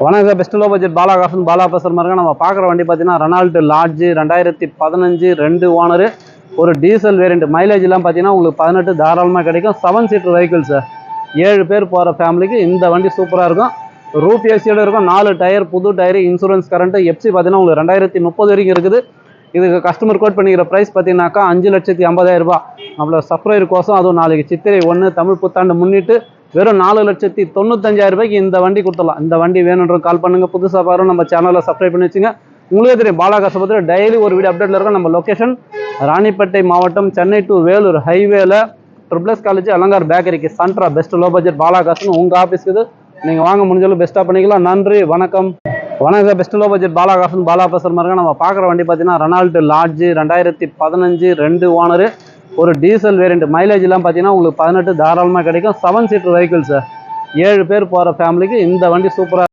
வணக்கம் sir, best low budget Bala காசன் பாலா பேசுகிற மாதிரி நம்ம பார்க்குற வண்டி பார்த்தீங்கன்னா ரெனால்ட் லாட்ஜ் 2015 2 ஓனரு. ஒரு டீசல் வேரியண்ட். மைலேஜ்லாம் பார்த்தீங்கன்னா உங்களுக்கு 18 தாராளமாக கிடைக்கும். 7 சீட்டர் வெஹிக்கிள் சார். 7 பேர் போகிற ஃபேமிலிக்கு இந்த வண்டி சூப்பராக இருக்கும். ரூப் ஏசியோட இருக்கும். 4 டயர், புது டயர், இன்சூரன்ஸ் கரண்ட்டு, எஃப்சி பார்த்தீங்கன்னா உங்களுக்கு 2030 வரைக்கும் இருக்குது. இதுக்கு கஸ்டமர் கோட் பண்ணிக்கிற ப்ரைஸ் பார்த்தீங்கன்னாக்கா 5,50,000 ரூபா. நம்மளோட சப்ஸ்கிரைபர் கோசம், அதுவும் நாளைக்கு சித்திரை 1 தமிழ் புத்தாண்டு முன்னிட்டு வெறும் 4,95,000 ரூபாய்க்கு இந்த வண்டி கொடுத்துடலாம். இந்த வண்டி வேணுன்ற கால் பண்ணுங்கள். புதுசாக பாருங்க, நம்ம சேனலில் சப்ஸ்கிரைப் பண்ணி வச்சுங்க. உங்களுக்கே தெரியும் பாலா காசை பற்றி டெய்லி ஒரு வீடியோ அப்டேட்டில் இருக்கும். நம்ம லொக்கேஷன் ராணிப்பேட்டை மாவட்டம், சென்னை டு வேலூர் ஹைவேல ட்ரிபிள்எஸ் காலேஜ் அலங்கார் பேக்கரிக்கு சென்ட்ரா. பெஸ்ட் லோ பட்ஜெட் பாலா காசுன்னு உங்கள் ஆஃபீஸ்க்கு நீங்கள் வாங்க முடிஞ்சாலும் பெஸ்ட்டாக பண்ணிக்கலாம். நன்றி, வணக்கம். வணக்கம் sir, best low budget Bala காசுன்னு பாலா பேசுகிற மாதிரி நம்ம பார்க்குற வண்டி பார்த்தீங்கன்னா ரெனால்ட் லாட்ஜ் 2015 2 ஓனரு. ஒரு டீசல் வேரியண்ட். மைலேஜ்லாம் பார்த்தீங்கன்னா உங்களுக்கு 18 தாராளமாக கிடைக்கும். 7 சீட்டர் வெஹிக்கிள் சார். 7 பேர் போகிற ஃபேமிலிக்கு இந்த வண்டி சூப்பராக